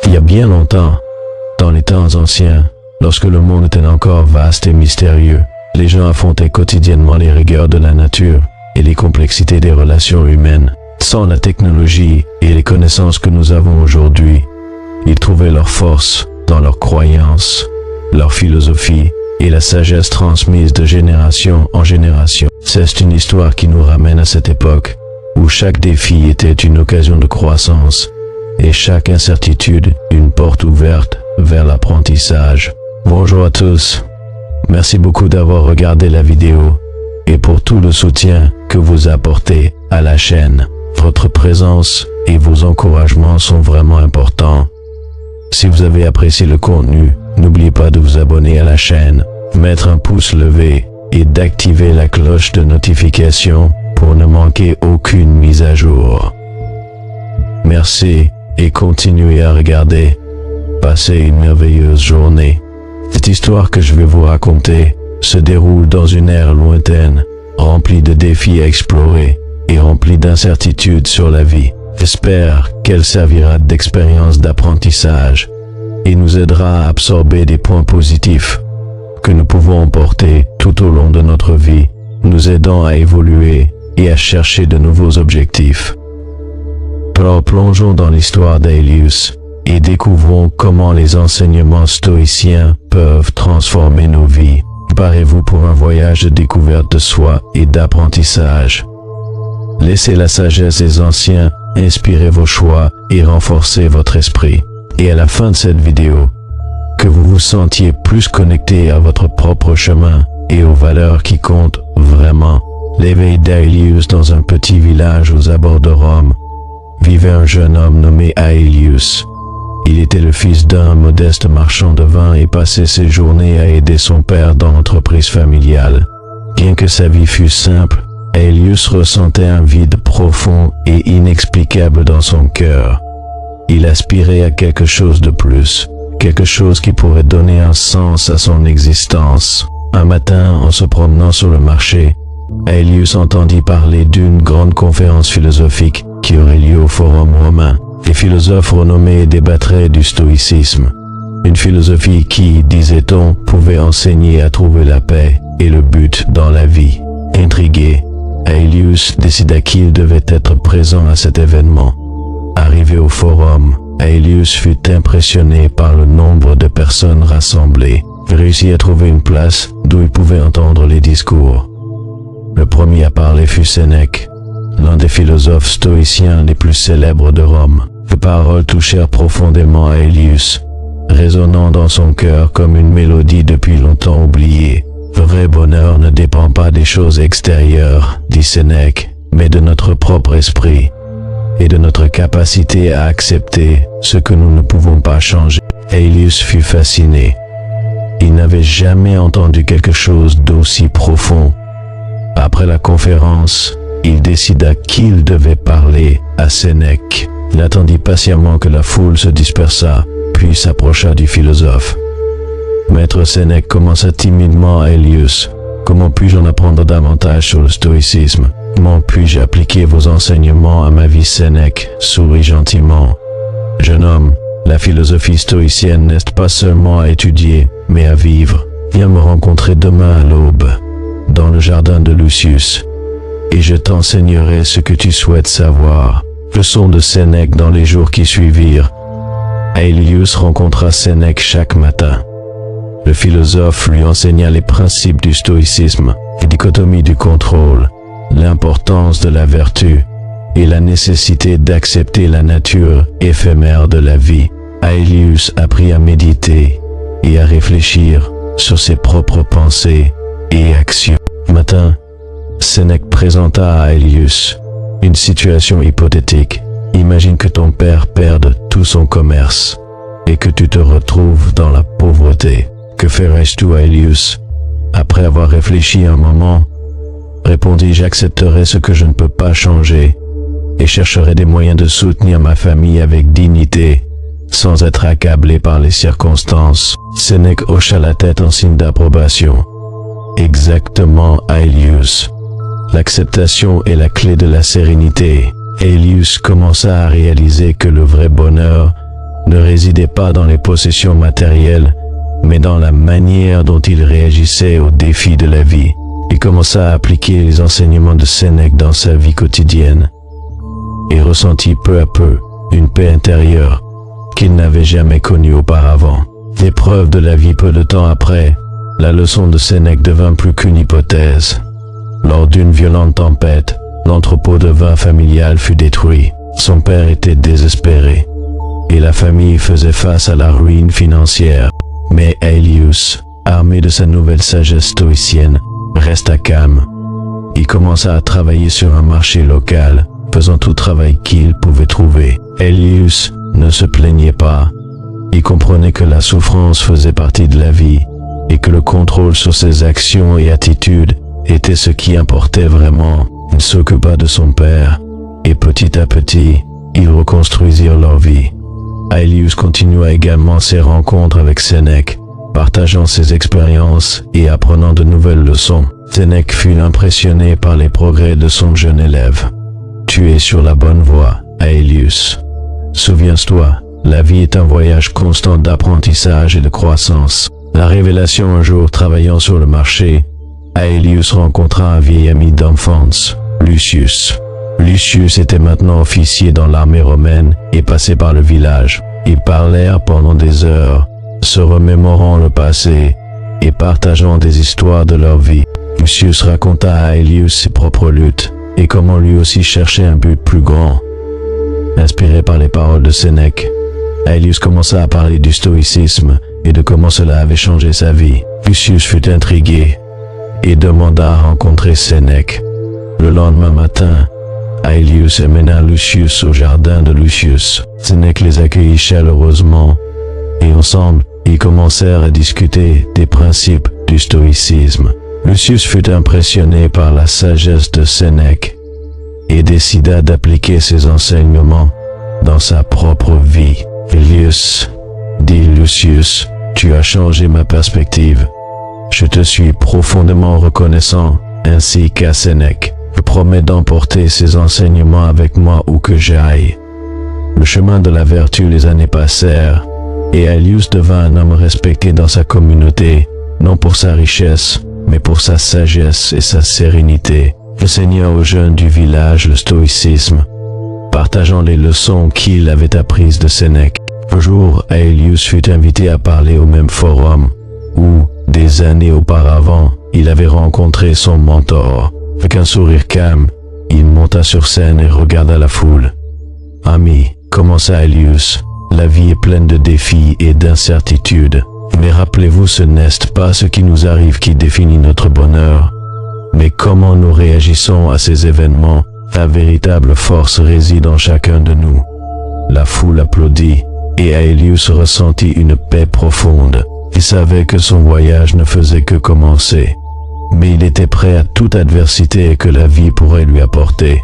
Il y a bien longtemps, dans les temps anciens, lorsque le monde était encore vaste et mystérieux, les gens affrontaient quotidiennement les rigueurs de la nature et les complexités des relations humaines. Sans la technologie et les connaissances que nous avons aujourd'hui, ils trouvaient leur force dans leurs croyances, leur philosophie et la sagesse transmise de génération en génération. C'est une histoire qui nous ramène à cette époque où chaque défi était une occasion de croissance et chaque incertitude une porte ouverte vers l'apprentissage. Bonjour à tous, merci beaucoup d'avoir regardé la vidéo et pour tout le soutien que vous apportez à la chaîne. Votre présence et vos encouragements sont vraiment importants. Si vous avez apprécié le contenu, n'oubliez pas de vous abonner à la chaîne, mettre un pouce levé et d'activer la cloche de notification pour ne manquer aucune mise à jour. Merci et continuez à regarder. Passez une merveilleuse journée. Cette histoire que je vais vous raconter se déroule dans une ère lointaine, remplie de défis à explorer et remplie d'incertitudes sur la vie. J'espère qu'elle servira d'expérience d'apprentissage et nous aidera à absorber des points positifs que nous pouvons emporter tout au long de notre vie, nous aidant à évoluer et à chercher de nouveaux objectifs. Alors plongeons dans l'histoire d'Aelius et découvrons comment les enseignements stoïciens peuvent transformer nos vies. Préparez-vous pour un voyage de découverte de soi et d'apprentissage. Laissez la sagesse des anciens inspirer vos choix et renforcer votre esprit. Et à la fin de cette vidéo, que vous vous sentiez plus connecté à votre propre chemin et aux valeurs qui comptent vraiment. L'éveil d'Aelius dans un petit village aux abords de Rome, vivait un jeune homme nommé Aelius. Il était le fils d'un modeste marchand de vin et passait ses journées à aider son père dans l'entreprise familiale. Bien que sa vie fût simple, Aelius ressentait un vide profond et inexplicable dans son cœur. Il aspirait à quelque chose de plus, quelque chose qui pourrait donner un sens à son existence. Un matin, en se promenant sur le marché, Aelius entendit parler d'une grande conférence philosophique qui aurait lieu au Forum romain. Les philosophes renommés débattraient du stoïcisme, une philosophie qui, disait-on, pouvait enseigner à trouver la paix et le but dans la vie. Intrigué, Aelius décida qu'il devait être présent à cet événement. Arrivé au forum, Aelius fut impressionné par le nombre de personnes rassemblées. Il réussit à trouver une place d'où il pouvait entendre les discours. Le premier à parler fut Sénèque, l'un des philosophes stoïciens les plus célèbres de Rome. Les paroles touchèrent profondément Aelius, résonnant dans son cœur comme une mélodie depuis longtemps oubliée. Le vrai bonheur ne dépend pas des choses extérieures, dit Sénèque, mais de notre propre esprit et de notre capacité à accepter ce que nous ne pouvons pas changer. Aelius fut fasciné. Il n'avait jamais entendu quelque chose d'aussi profond. Après la conférence, il décida qu'il devait parler à Sénèque. Il attendit patiemment que la foule se dispersât, puis s'approcha du philosophe. Maître Sénèque commença timidement à Aelius. Comment puis-je en apprendre davantage sur le stoïcisme? Comment puis-je appliquer vos enseignements à ma vie? Sénèque sourit gentiment. Jeune homme, la philosophie stoïcienne n'est pas seulement à étudier, mais à vivre. Viens me rencontrer demain à l'aube, dans le jardin de Lucius, et je t'enseignerai ce que tu souhaites savoir. Leçon de Sénèque dans les jours qui suivirent. Aelius rencontra Sénèque chaque matin. Le philosophe lui enseigna les principes du stoïcisme, les dichotomies du contrôle, l'importance de la vertu et la nécessité d'accepter la nature éphémère de la vie. Aelius apprit à méditer et à réfléchir sur ses propres pensées et actions. Un matin, Sénèque présenta à Aelius une situation hypothétique. Imagine que ton père perde tout son commerce et que tu te retrouves dans la pauvreté. Que ferais-tu, Aelius? Après avoir réfléchi un moment, répondis, j'accepterai ce que je ne peux pas changer et chercherai des moyens de soutenir ma famille avec dignité, sans être accablé par les circonstances. Sénèque hocha la tête en signe d'approbation. Exactement, Aelius. L'acceptation est la clé de la sérénité. Aelius commença à réaliser que le vrai bonheur ne résidait pas dans les possessions matérielles, mais dans la manière dont il réagissait aux défis de la vie. Il commença à appliquer les enseignements de Sénèque dans sa vie quotidienne et ressentit peu à peu une paix intérieure qu'il n'avait jamais connue auparavant. L'épreuve de la vie peu de temps après, la leçon de Sénèque devint plus qu'une hypothèse. Lors d'une violente tempête, l'entrepôt de vin familial fut détruit. Son père était désespéré et la famille faisait face à la ruine financière. Mais Aelius, armé de sa nouvelle sagesse stoïcienne, resta calme. Il commença à travailler sur un marché local, faisant tout travail qu'il pouvait trouver. Aelius ne se plaignait pas. Il comprenait que la souffrance faisait partie de la vie et que le contrôle sur ses actions et attitudes était ce qui importait vraiment. Il s'occupa de son père et petit à petit, ils reconstruisirent leur vie. Aelius continua également ses rencontres avec Sénèque, partageant ses expériences et apprenant de nouvelles leçons. Sénèque fut impressionné par les progrès de son jeune élève. « Tu es sur la bonne voie, Aelius. Souviens-toi, la vie est un voyage constant d'apprentissage et de croissance. » La révélation un jour travaillant sur le marché, Aelius rencontra un vieil ami d'enfance, Lucius. Lucius était maintenant officier dans l'armée romaine et passait par le village. Ils parlèrent pendant des heures, se remémorant le passé et partageant des histoires de leur vie. Lucius raconta à Aelius ses propres luttes et comment lui aussi cherchait un but plus grand. Inspiré par les paroles de Sénèque, Aelius commença à parler du stoïcisme et de comment cela avait changé sa vie. Lucius fut intrigué et demanda à rencontrer Sénèque. Le lendemain matin, Aelius amena Lucius au jardin de Lucius. Sénèque les accueillit chaleureusement et ensemble, ils commencèrent à discuter des principes du stoïcisme. Lucius fut impressionné par la sagesse de Sénèque et décida d'appliquer ses enseignements dans sa propre vie. « Aelius, dit Lucius, tu as changé ma perspective. Je te suis profondément reconnaissant, ainsi qu'à Sénèque. Je promets d'emporter ces enseignements avec moi où que j'aille. » Le chemin de la vertu, les années passèrent, et Aelius devint un homme respecté dans sa communauté, non pour sa richesse, mais pour sa sagesse et sa sérénité. Il enseigna aux jeunes du village le stoïcisme, partageant les leçons qu'il avait apprises de Sénèque. Un jour, Aelius fut invité à parler au même forum, où, des années auparavant, il avait rencontré son mentor. Avec un sourire calme, il monta sur scène et regarda la foule. « Ami, commença Aelius, la vie est pleine de défis et d'incertitudes. Mais rappelez-vous, ce n'est pas ce qui nous arrive qui définit notre bonheur, mais comment nous réagissons à ces événements. La véritable force réside en chacun de nous. » La foule applaudit, et Aelius ressentit une paix profonde. Il savait que son voyage ne faisait que commencer, mais il était prêt à toute adversité que la vie pourrait lui apporter,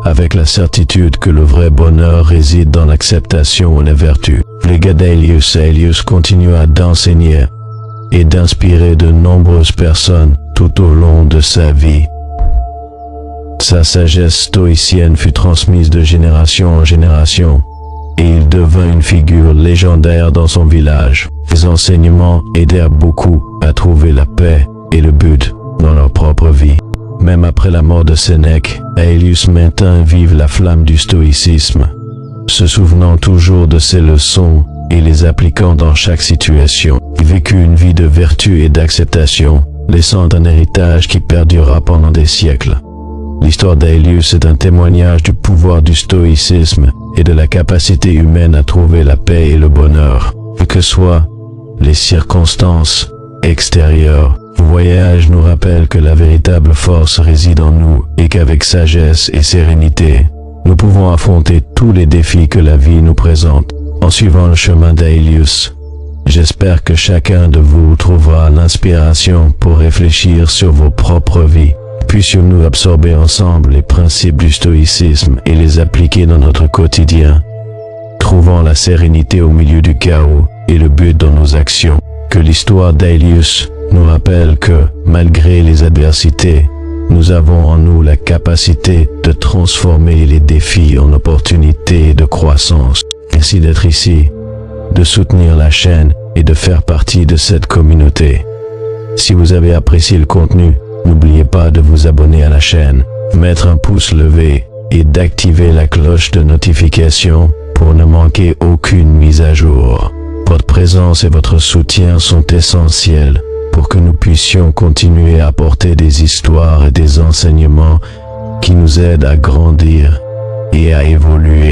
avec la certitude que le vrai bonheur réside dans l'acceptation et la vertu. Légat d'Aelius, Aelius continua d'enseigner et d'inspirer de nombreuses personnes tout au long de sa vie. Sa sagesse stoïcienne fut transmise de génération en génération, et il devint une figure légendaire dans son village. Ses enseignements aidèrent beaucoup à trouver la paix et le but dans leur propre vie. Même après la mort de Sénèque, Aelius maintint vive la flamme du stoïcisme, se souvenant toujours de ses leçons et les appliquant dans chaque situation. Il vécut une vie de vertu et d'acceptation, laissant un héritage qui perdura pendant des siècles. L'histoire d'Aelius est un témoignage du pouvoir du stoïcisme et de la capacité humaine à trouver la paix et le bonheur, quelles que soient les circonstances extérieures. Le voyage nous rappelle que la véritable force réside en nous et qu'avec sagesse et sérénité, nous pouvons affronter tous les défis que la vie nous présente. En suivant le chemin d'Aelius, j'espère que chacun de vous trouvera l'inspiration pour réfléchir sur vos propres vies. Puissions-nous absorber ensemble les principes du stoïcisme et les appliquer dans notre quotidien, trouvant la sérénité au milieu du chaos et le but dans nos actions. Que l'histoire d'Aelius nous rappelle que, malgré les adversités, nous avons en nous la capacité de transformer les défis en opportunités de croissance. Merci d'être ici. de soutenir la chaîne et de faire partie de cette communauté. Si vous avez apprécié le contenu, n'oubliez pas de vous abonner à la chaîne, mettre un pouce levé et d'activer la cloche de notification pour ne manquer aucune mise à jour. Votre présence et votre soutien sont essentiels pour que nous puissions continuer à apporter des histoires et des enseignements qui nous aident à grandir et à évoluer.